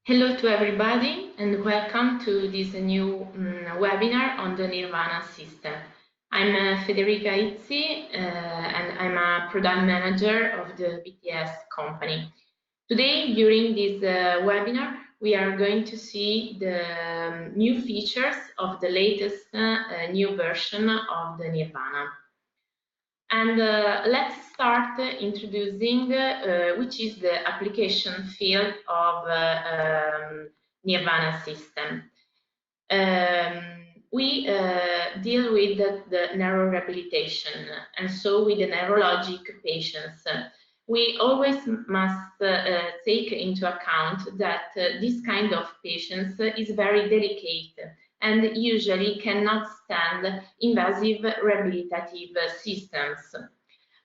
Hello to everybody and welcome to this new webinar on the NIRVANA system. I'm Federica Izzi and I'm a product manager of the BTS company. Today, during this webinar, we are going to see the new features of the latest new version of the NIRVANA. And let's start introducing which is the application field of NIRVANA system. We deal with the neurorehabilitation, and so with the neurologic patients. We always must take into account that this kind of patients is very delicate and usually cannot stand invasive rehabilitative systems.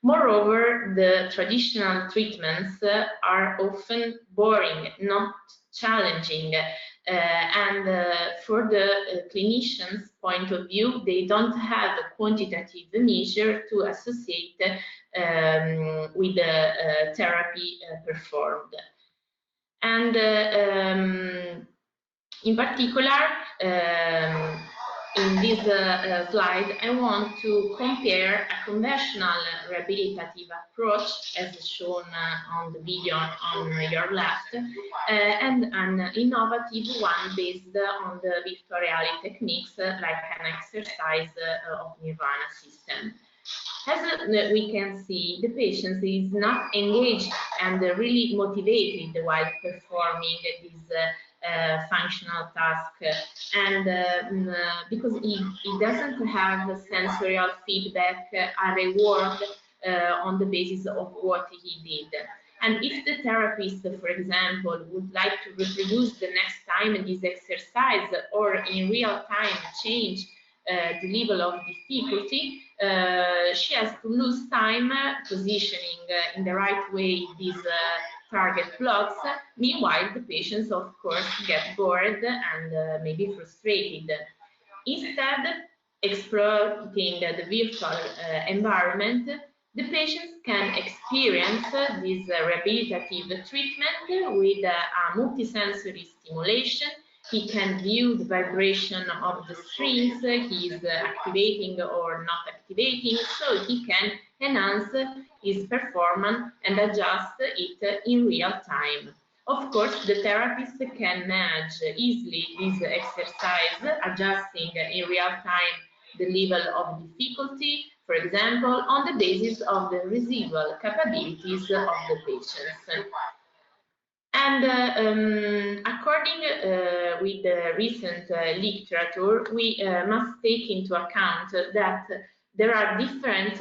Moreover, the traditional treatments are often boring, not challenging, and for the clinician's point of view, they don't have a quantitative measure to associate with the therapy performed. And in particular, in this slide, I want to compare a conventional rehabilitative approach, as shown on the video on your left, and an innovative one based on the virtual reality techniques, like an exercise of NIRVANA system. As we can see, the patient is not engaged and really motivated while performing this functional task, and because he doesn't have sensorial feedback, a reward on the basis of what he did. And if the therapist, for example, would like to reproduce the next time this exercise or in real time change the level of difficulty, she has to lose time positioning in the right way these target blocks. Meanwhile, the patients, of course, get bored and maybe frustrated. Instead, exploiting the virtual environment, the patients can experience this rehabilitative treatment with a multisensory stimulation. He can view the vibration of the strings he is activating or not activating, so he can enhance his performance and adjust it in real time. Of course, the therapist can manage easily this exercise, adjusting in real time the level of difficulty, for example, on the basis of the residual capabilities of the patients. And according with the recent literature, we must take into account that there are different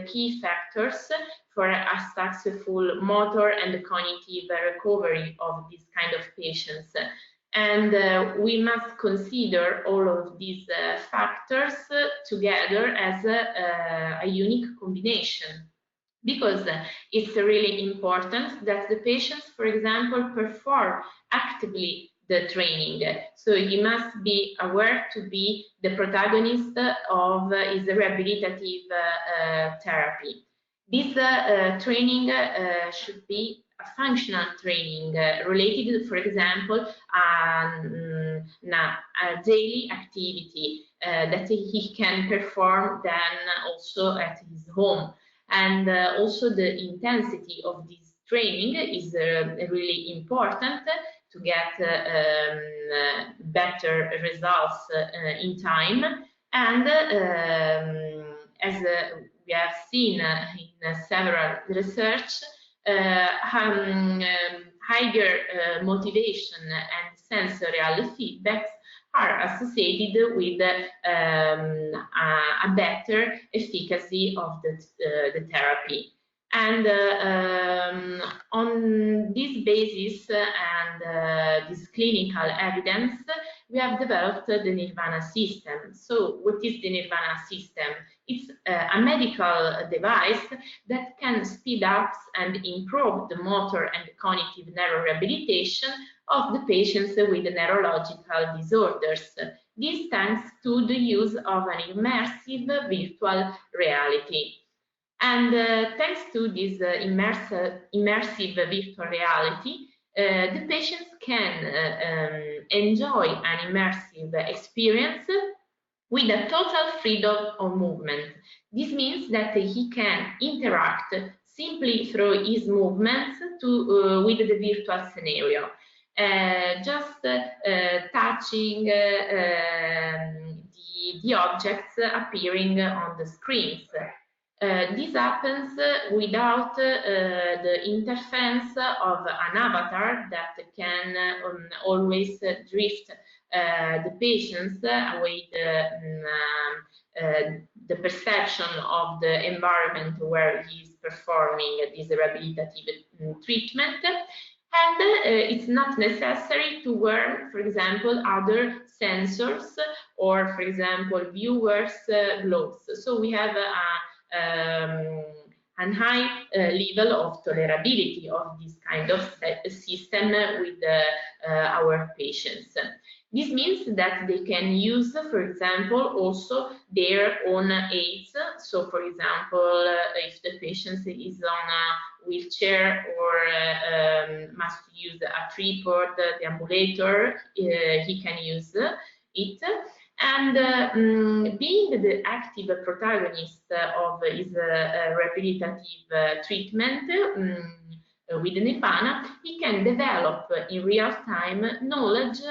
key factors for a successful motor and cognitive recovery of this kind of patients. And we must consider all of these factors together as a unique combination, because it's really important that the patients, for example, perform actively the training. So he must be aware to be the protagonist of his rehabilitative therapy. This training should be a functional training related, for example, a daily activity that he can perform then also at his home. And also the intensity of this training is really important to get better results in time. And as we have seen in several research, higher motivation and sensorial feedbacks are associated with a better efficacy of the therapy. And on this basis and this clinical evidence, we have developed the NIRVANA system. So what is the NIRVANA system? It's a medical device that can speed up and improve the motor and cognitive neurorehabilitation of the patients with neurological disorders. This thanks to the use of an immersive virtual reality. And thanks to this immersive virtual reality, the patients can enjoy an immersive experience with a total freedom of movement. This means that he can interact simply through his movements with the virtual scenario. Just touching the objects appearing on the screens. This happens without the interference of an avatar that can always drift the patients away the perception of the environment where he is performing this rehabilitative treatment. And it's not necessary to wear, for example, other sensors or, for example, viewers' gloves. So we have a high level of tolerability of this kind of system with our patients. This means that they can use, for example, also their own aids. So, for example, if the patient is on a wheelchair or must use a tripod, the ambulator, he can use it. And being the active protagonist of his rehabilitative treatment with NIRVANA, he can develop in real time knowledge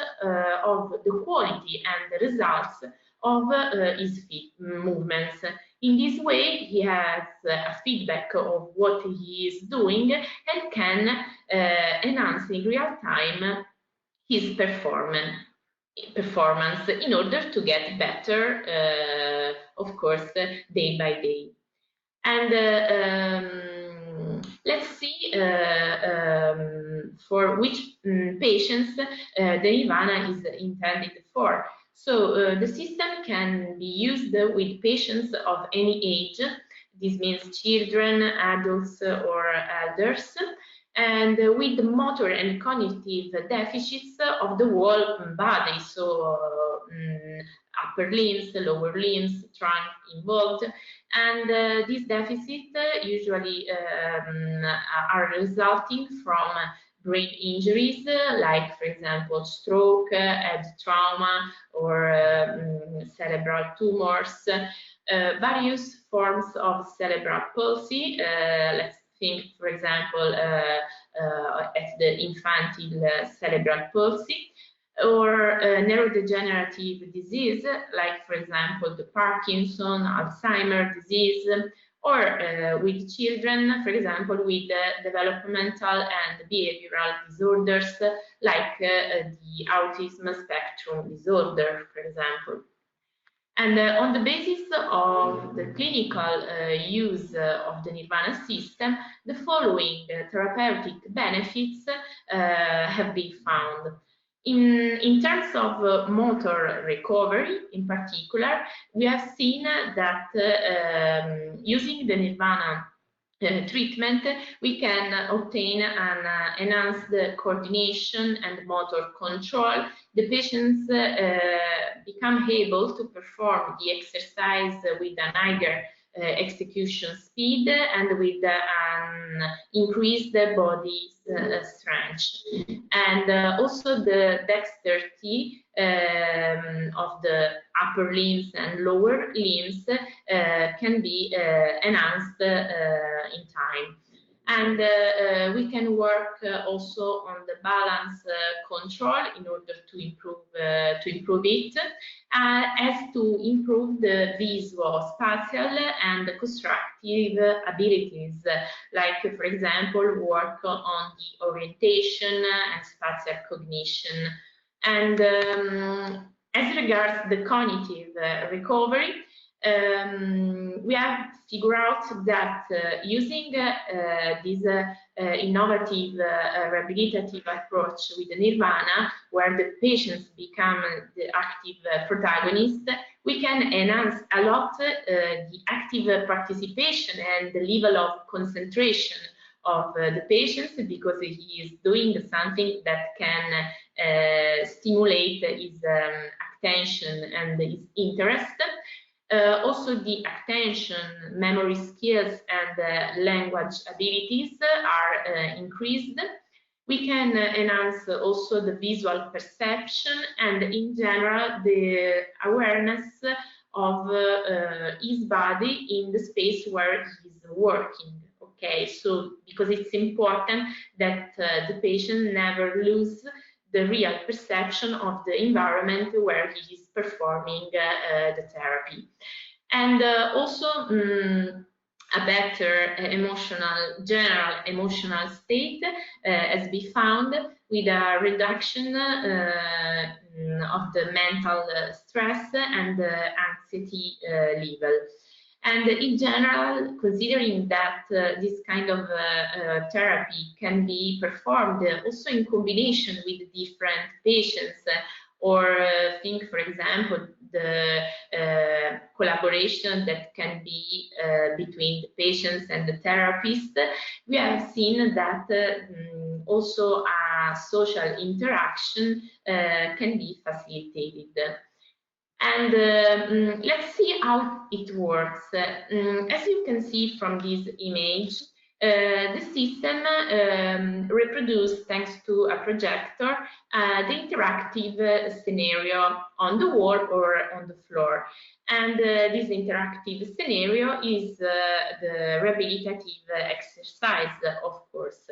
of the quality and the results of his movements. In this way, he has a feedback of what he is doing and can enhance in real time his performance in order to get better, of course, day by day. And let's see for which patients the NIRVANA is intended for. So the system can be used with patients of any age. This means children, adults, or elders, and with motor and cognitive deficits of the whole body, so upper limbs, lower limbs, trunk involved. And these deficits usually are resulting from brain injuries, like, for example, stroke, head trauma, or cerebral tumors, various forms of cerebral palsy. Let's think, for example, at the infantile cerebral palsy, or neurodegenerative disease, like, for example, the Parkinson, Alzheimer's disease, or with children, for example, with developmental and behavioral disorders, like the autism spectrum disorder, for example. And on the basis of the clinical use of the NIRVANA system, the following therapeutic benefits have been found. In terms of motor recovery, in particular, we have seen that using the NIRVANA treatment, we can obtain an enhanced coordination and motor control. The patients become able to perform the exercise with an higher execution speed and with an increased body strength. And also the dexterity of the upper limbs and lower limbs can be enhanced in time. And we can work also on the balance control in order to improve it, as to improve the visual, spatial, and constructive abilities, like, for example, work on the orientation and spatial cognition. And as regards the cognitive recovery, we have figured out that using this innovative rehabilitative approach with the NIRVANA, where the patients become the active protagonist, we can enhance a lot the active participation and the level of concentration of the patients, because he is doing something that can stimulate his attention and his interest. Also, the attention, memory skills, and language abilities are increased. We can enhance also the visual perception and in general the awareness of his body in the space where he's working. Okay, so because it's important that the patient never lose the real perception of the environment where he is performing the therapy. And also a better general emotional state has been found with a reduction of the mental stress and anxiety level. And in general, considering that this kind of therapy can be performed also in combination with different patients, or think, for example, the collaboration that can be between the patients and the therapist, we have seen that also a social interaction can be facilitated. And let's see how it works. As you can see from this image, the system reproduces, thanks to a projector, the interactive scenario on the wall or on the floor. And this interactive scenario is the rehabilitative exercise, of course.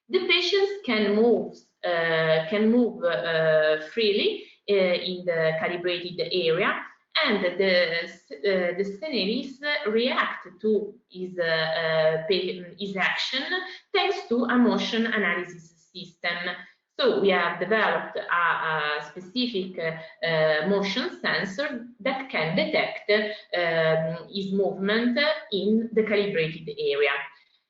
The patients can move freely in the calibrated area, and the scenarios react to his action thanks to a motion analysis system. So we have developed a specific motion sensor that can detect his movement in the calibrated area.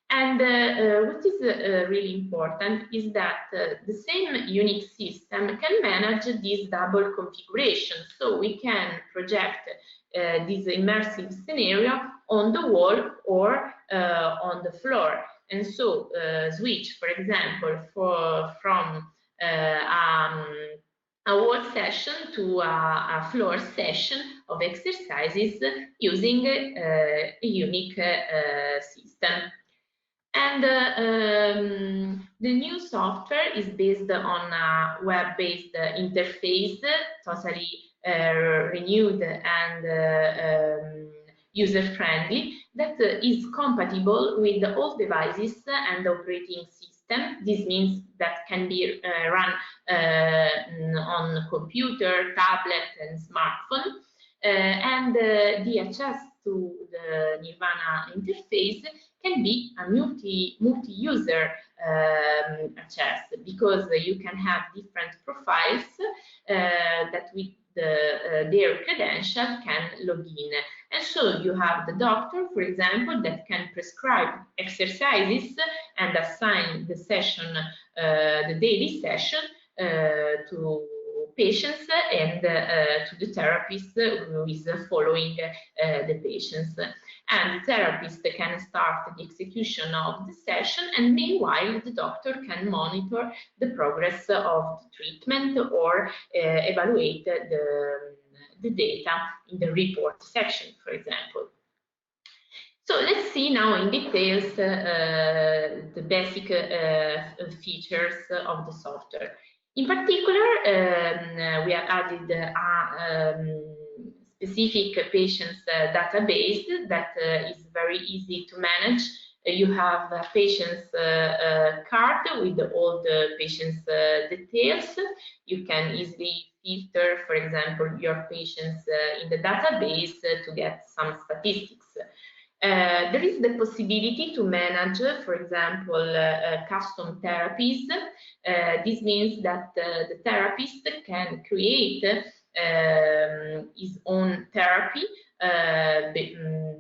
And what is really important is that the same unique system can manage this double configuration. So we can project this immersive scenario on the wall or on the floor. And so switch, for example, from a wall session to a floor session of exercises using a unique system. And the new software is based on a web-based interface, totally renewed and user-friendly, that is compatible with all devices and operating system. This means that can be run on computer, tablet, and smartphone. And the access to the NIRVANA interface can be a multi-user access, because you can have different profiles that with their credential can log in. And so you have the doctor, for example, that can prescribe exercises and assign the session, the daily session to patients and to the therapist who is following the patients. And the therapist can start the execution of the session, and meanwhile the doctor can monitor the progress of the treatment or evaluate the data in the report section, for example. So let's see now in details the basic features of the software. In particular, we have added a specific patients database that is very easy to manage. You have a patient's card with all the patient's details. You can easily filter, for example, your patients in the database to get some statistics. There is the possibility to manage, for example, custom therapies. This means that the therapist can create his own therapy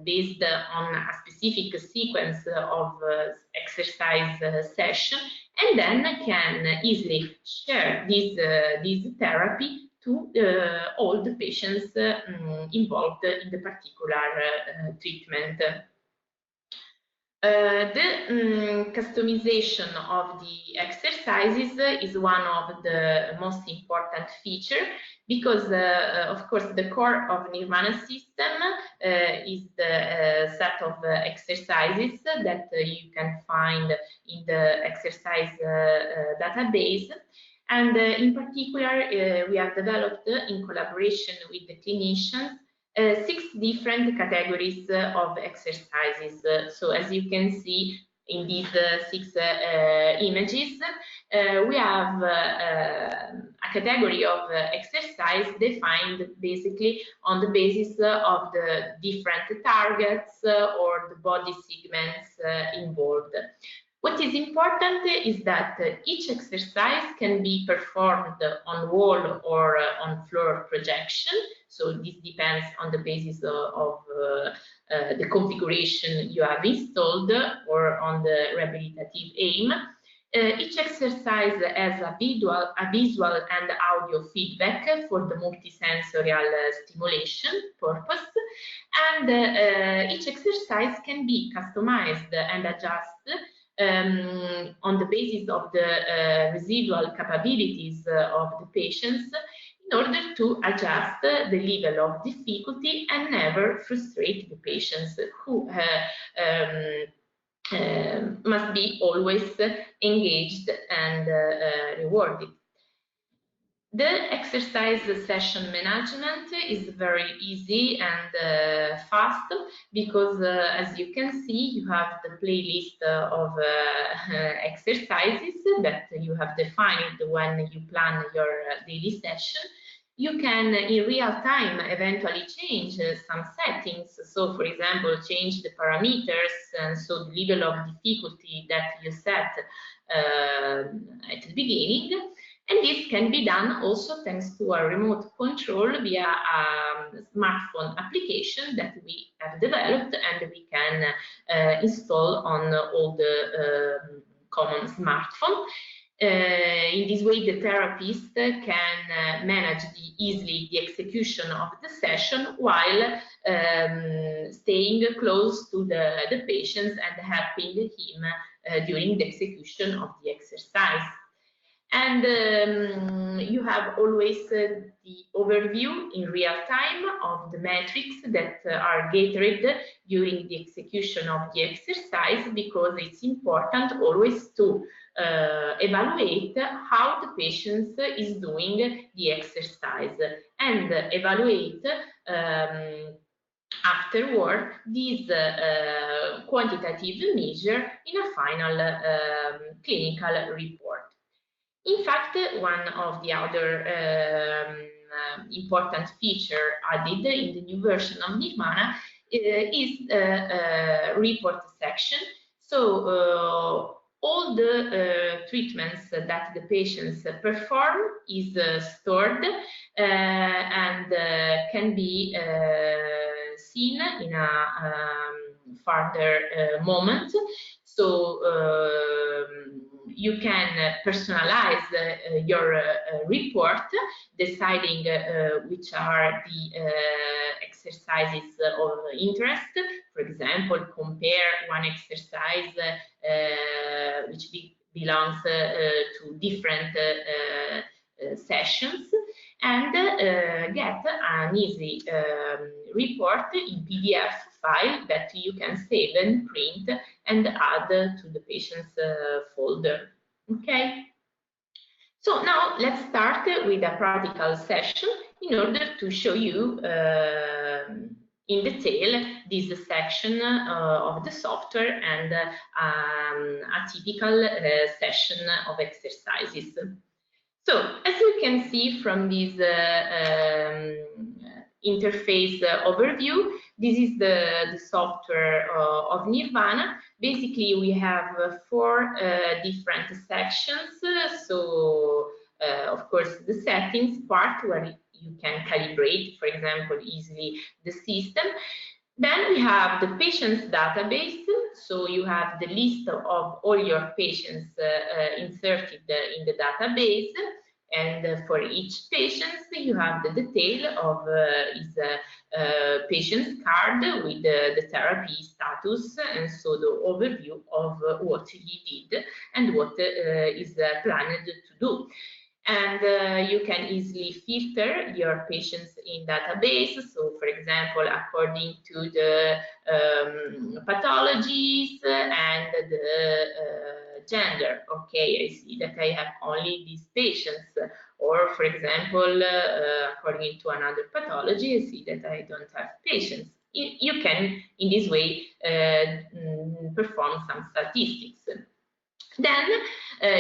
based on a specific sequence of exercise session, and then can easily share this therapy to all the patients involved in the particular treatment. The customization of the exercises is one of the most important features because, of course, the core of NIRVANA system is the set of exercises that you can find in the exercise database. And in particular, we have developed in collaboration with the clinicians 6 different categories of exercises. So as you can see in these 6 images, we have a category of exercise defined basically on the basis of the different targets or the body segments involved. What is important is that each exercise can be performed on wall or on floor projection. So this depends on the basis of the configuration you have installed or on the rehabilitative aim. Each exercise has a visual and audio feedback for the multisensorial stimulation purpose, and each exercise can be customized and adjusted on the basis of the residual capabilities of the patients in order to adjust the level of difficulty and never frustrate the patients who must be always engaged and rewarded. The exercise session management is very easy and fast because, as you can see, you have the playlist of exercises that you have defined when you plan your daily session. You can, in real time, eventually change some settings. So, for example, change the parameters, and so the level of difficulty that you set at the beginning. And this can be done also thanks to a remote control via a smartphone application that we have developed and we can install on all the common smartphone. In this way, the therapist can manage easily the execution of the session while staying close to the patient and helping him during the execution of the exercise. And you have always the overview in real time of the metrics that are gathered during the execution of the exercise, because it's important always to evaluate how the patient is doing the exercise and evaluate afterward this quantitative measure in a final clinical report. In fact, one of the other important feature added in the new version of NIRVANA is the report section. So all the treatments that the patients perform is stored and can be seen in a further moment. So you can personalize your report, deciding which are the exercises of interest. For example, compare one exercise which belongs to different sessions, and get an easy report in PDF file that you can save and print and add to the patient's folder. Okay. So now let's start with a practical session in order to show you in detail this section of the software and a typical session of exercises. So, as you can see from this interface overview, this is the software of NIRVANA. Basically, we have 4 different sections. So, of course, the settings part where you can calibrate, for example, easily the system. Then we have the patient's database. So you have the list of all your patients inserted in the database. And for each patient, you have the detail of his patient's card with the therapy status, and so the overview of what he did and what is planned to do. And you can easily filter your patients in database. So, for example, according to the pathologies and the gender. Okay, I see that I have only these patients. Or, for example, according to another pathology, I see that I don't have patients. You can, in this way, perform some statistics. Then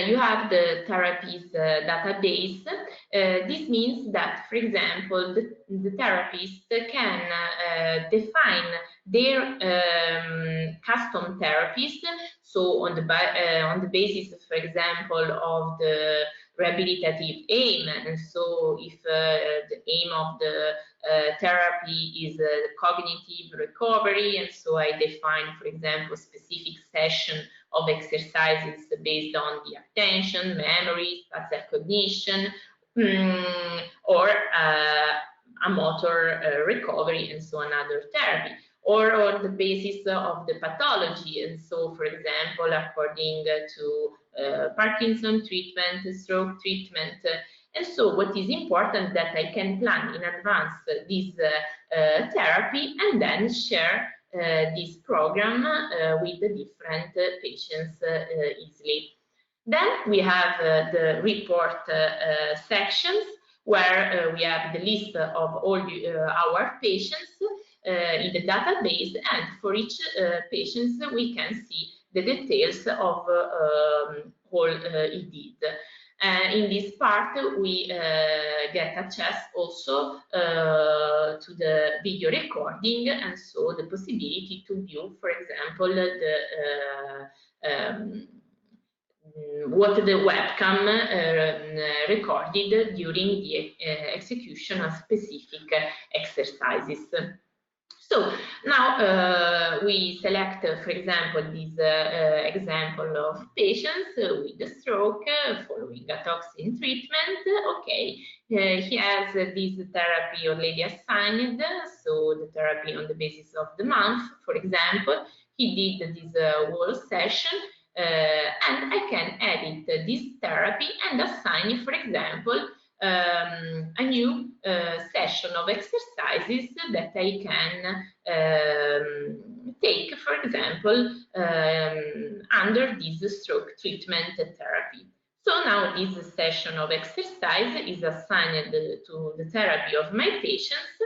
you have the therapies database. This means that, for example, the therapist can define their custom therapies. So on the basis, for example, of the rehabilitative aim, and so if the aim of the therapy is cognitive recovery, and so I define, for example, specific session of exercises based on the attention, memory, spatial cognition, or a motor recovery, and so another therapy. Or on the basis of the pathology, and so, for example, according to Parkinson treatment, stroke treatment. And so what is important that I can plan in advance this therapy and then share this program with the different patients easily. Then we have the report sections where we have the list of all our patients in the database, and for each patient we can see the details of all he did. In this part, we get access also to the video recording, and so the possibility to view, for example, what the webcam recorded during the execution of specific exercises. So now we select, for example, this example of patients with a stroke following a toxin treatment. Okay, he has this therapy already assigned, so the therapy on the basis of the month, for example. He did this whole session, and I can edit this therapy and assign, for example, a new session of exercises that I can take, for example, under this stroke treatment therapy. So now this session of exercise is assigned to the therapy of my patients,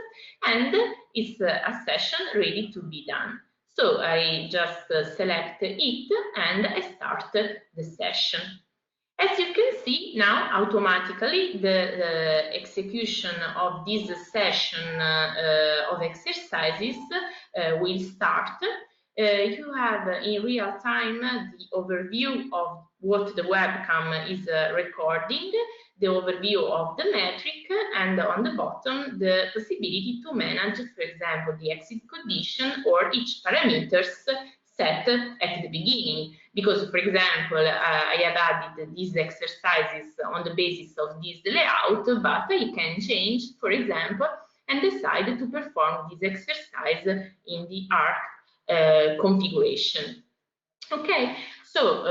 and it's a session ready to be done. So I just select it and I start the session. As you can see now, automatically the execution of this session of exercises will start. You have in real time the overview of what the webcam is recording, the overview of the metric, and on the bottom the possibility to manage, for example, the exit condition or each parameters set at the beginning. Because, for example, I have added these exercises on the basis of this layout, but I can change, for example, and decide to perform this exercise in the ARC configuration. Okay, so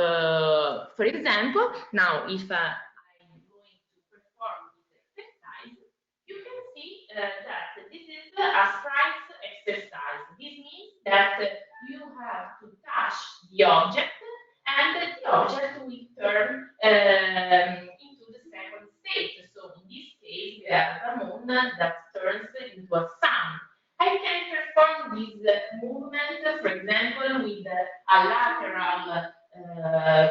for example, now if I'm going to perform this exercise, you can see that this is a sprite exercise. This means that you have to touch the object, and the object will turn into the second state. So in this case, we have Ramon that turns into a sun. I can perform this movement, for example, with a lateral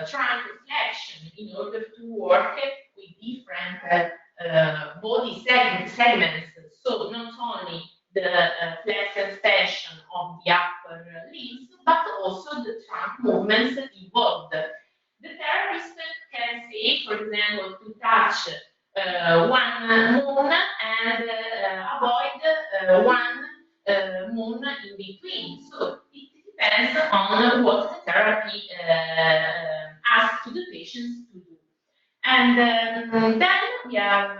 trunk flexion in order to work with different body segments. So not only the flex extension of the upper limbs, but also the trunk movements involved. The therapist can say, for example, to touch one moon and avoid one moon in between. So it depends on what the therapy asks to the patients to do. And then we have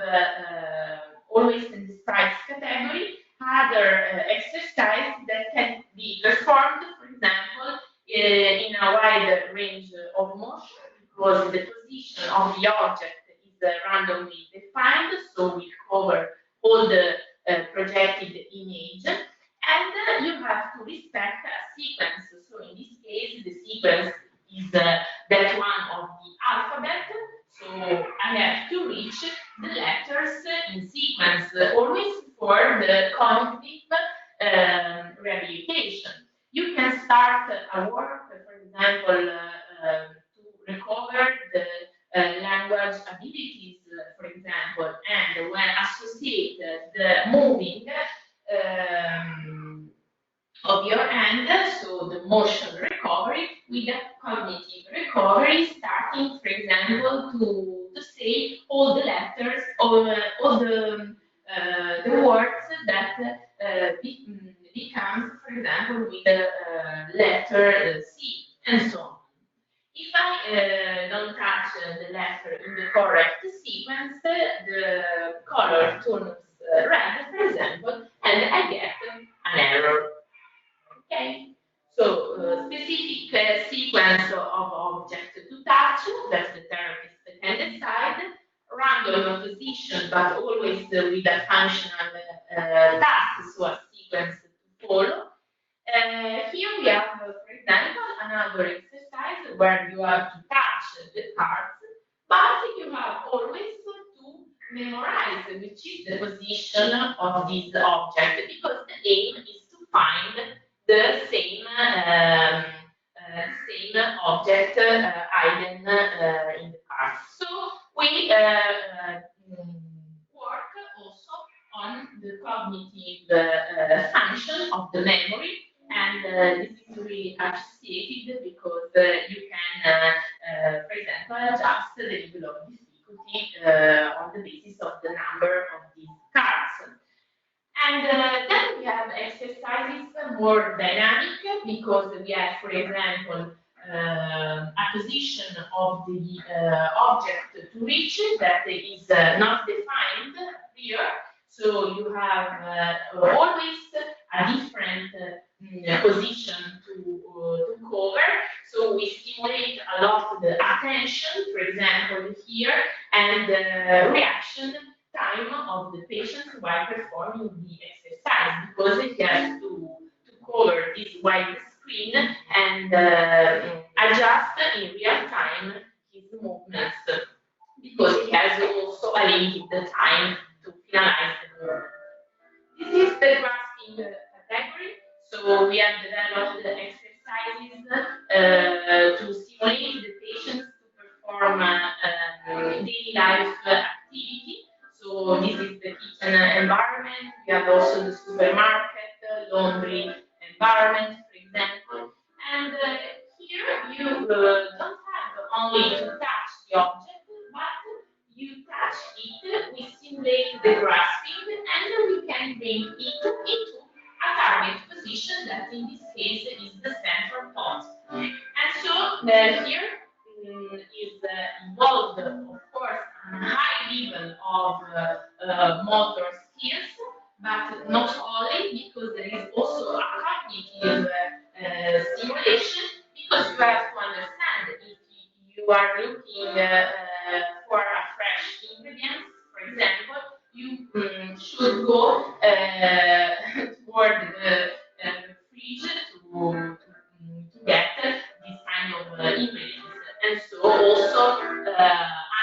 always in this price category other exercise that can be performed, for example, in a wide range of motion, because the position of the object is randomly defined, so we cover all the projected image, and you have to respect a sequence. So in this case, the sequence is that one of the alphabet. So I have to reach the letters in sequence, always for the cognitive rehabilitation. You can start a work, for example, to recover the language abilities, for example, and when associate the moving of your hand, so the motion recovery with the cognitive recovery, starting, for example, to say all the letters or all the words that becomes, for example, with the letter C, and so on. If I don't touch the letter in the correct sequence, the color turns red, for example, and I get an error. Okay, so specific sequence of object to touch that the therapist can decide, random position, but always with a functional task, so a sequence to follow. Here we have, for example, another exercise where you have to touch the cards, but you have always to memorize which is the position of this object, because the aim is to find the same object hidden in the card. So we work also on the cognitive function of the memory, and this is really associated because you can, for example, adjust the level of difficulty on the basis of the number of these cards. And then we have exercises more dynamic, because we have, for example, a position of the object to reach that is not defined here. So you have always a different position to cover. So we stimulate a lot the attention, for example, here, and the reaction time of the patient while performing the exercise, because he has to cover this wide screen and adjust in real time his movements, because he has also a limited time to finalize the movement. This is the grasping category. So we have developed the exercises to stimulate the patients to perform daily life activity. So this is the kitchen environment. We have also the supermarket, laundry environment, for example. And here you don't have only to touch the object, but you touch it, we simulate the grasping, and we can bring it into a target position that in this case is the central point. And so here is involved, of course, a high level of motor skills, but not only, because there is also a cognitive stimulation, because you have to understand if you are looking for a fresh ingredient, for example, you should go toward the fridge to get this kind of ingredients, and so also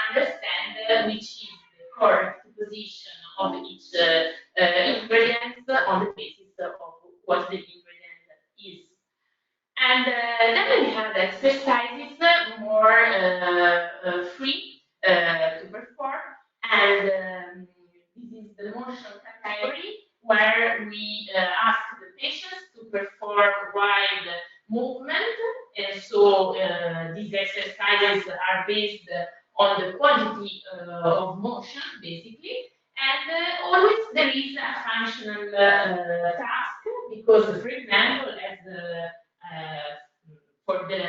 understand which is the correct position of each ingredient on the basis of what the ingredient is. And then we have exercises more free to perform, and this is the motion category, where we ask the patients to perform wide movement. And so these exercises are based on the quantity of motion, basically. And always there is a functional task, because, for example, for the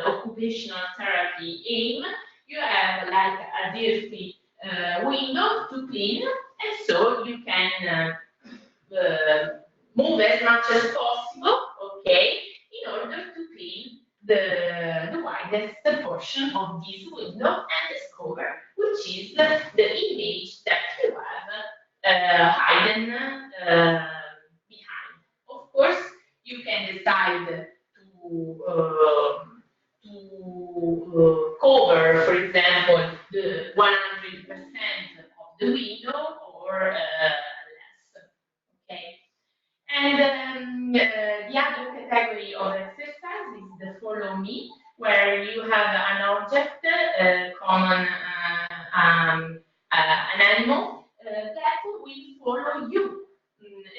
occupational therapy aim you have like a dirty window to clean, and so you can move as much as possible, okay, in order to clean the widest portion of this window and discover which is the image that you have hidden behind. Of course, you can decide to cover, for example, the 100% of the window or less. Okay. And the other category of exercise is the follow me, where you have an object, common an animal, that will follow you.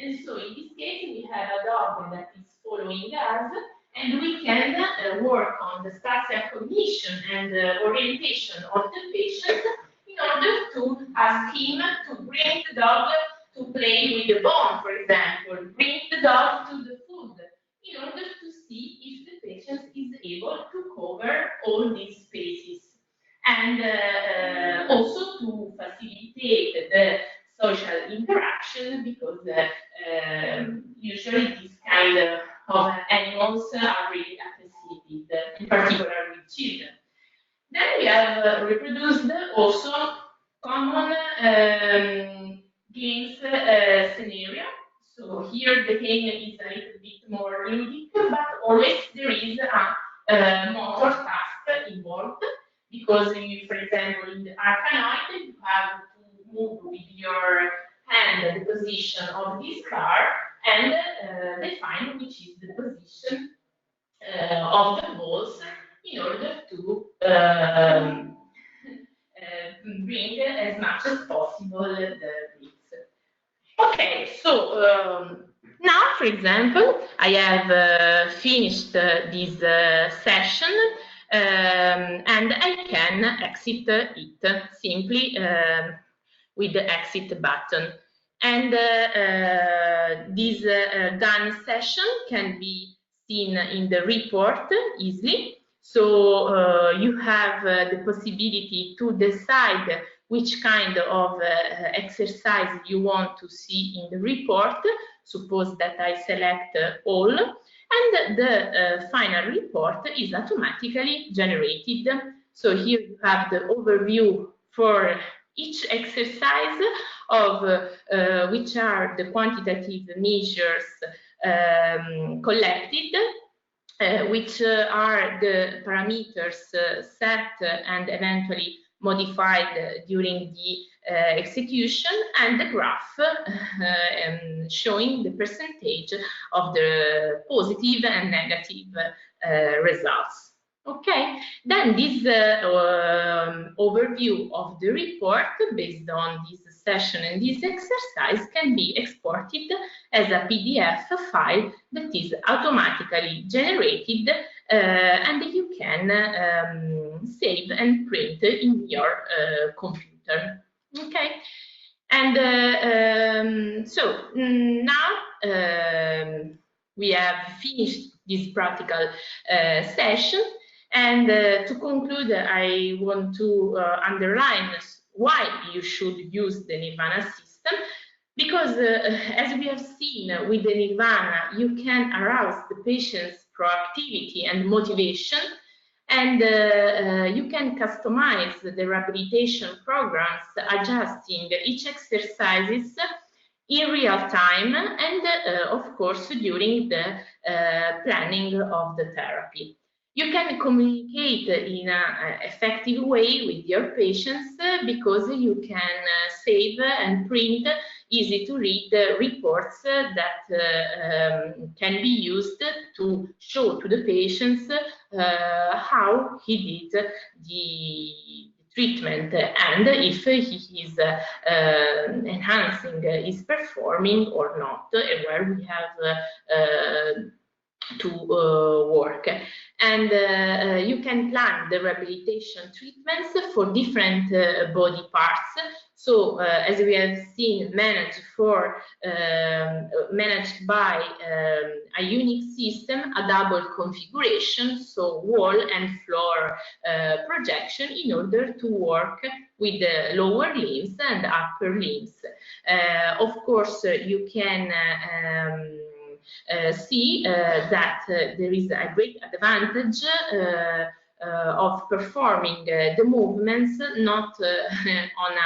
And so in this case, we have a dog that is following us, and we can work on the spatial cognition and orientation of the patient in order to ask him to bring the dog to play with the bone, for example, bring the dog to the food, in order to see if the patient is able to cover all these spaces. And also to facilitate the social interaction, because usually these kind of animals are really appreciated, in particular with children. Then we have reproduced also common games scenario. So here the game is a little bit more ludic, but always there is a motor task involved, because you, for example, in the arcanoid, you have to move with your hand the position of this car and define which is the position of the balls in order to bring as much as possible the bricks. Okay, so now, for example, I have finished this session, and I can exit it simply with the exit button. And this done session can be seen in the report easily. So you have the possibility to decide which kind of exercise you want to see in the report. Suppose that I select all, and the final report is automatically generated. So here you have the overview for each exercise of which are the quantitative measures collected, which are the parameters set and eventually modified during the execution, and the graph showing the percentage of the positive and negative results. Okay, then this overview of the report based on this session and this exercise can be exported as a PDF file that is automatically generated, and you can save and print in your computer. Okay, and so now we have finished this practical session. And to conclude, I want to underline why you should use the NIRVANA system, because as we have seen with the NIRVANA, you can arouse the patient's proactivity and motivation, and you can customize the rehabilitation programs, adjusting each exercises in real time, and of course during the planning of the therapy. You can communicate in an effective way with your patients, because you can save and print easy to read reports that can be used to show to the patients how he did the treatment, and if he is enhancing his performing or not, and where we have to work. And you can plan the rehabilitation treatments for different body parts. So as we have seen, managed by a unique system, a double configuration, so wall and floor projection, in order to work with the lower limbs and upper limbs. Of course, you can see that there is a great advantage of performing the movements not on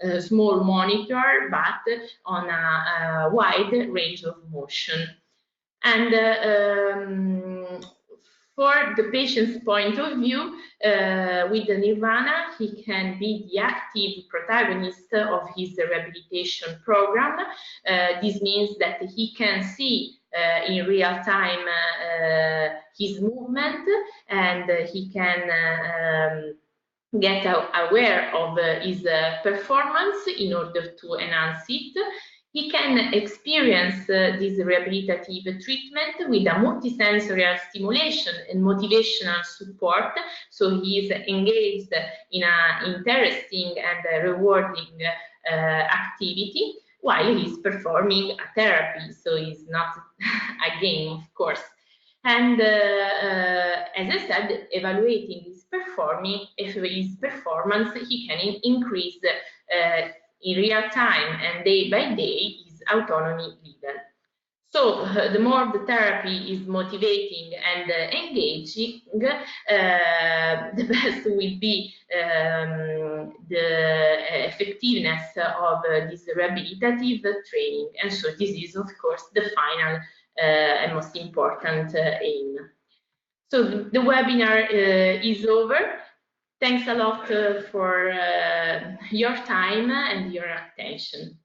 a small monitor, but on a wide range of motion. And for the patient's point of view, with the NIRVANA, he can be the active protagonist of his rehabilitation program. This means that he can see in real time his movement, and he can get aware of his performance in order to enhance it. He can experience this rehabilitative treatment with a multisensorial stimulation and motivational support, so he is engaged in an interesting and rewarding activity while he's performing a therapy, so it's not a game, of course. And as I said, evaluating his performance, he can increase in real time and day by day his autonomy level. So the more the therapy is motivating and engaging, the best will be the effectiveness of this rehabilitative training. And so this is, of course, the final and most important aim. So the webinar is over. Thanks a lot for your time and your attention.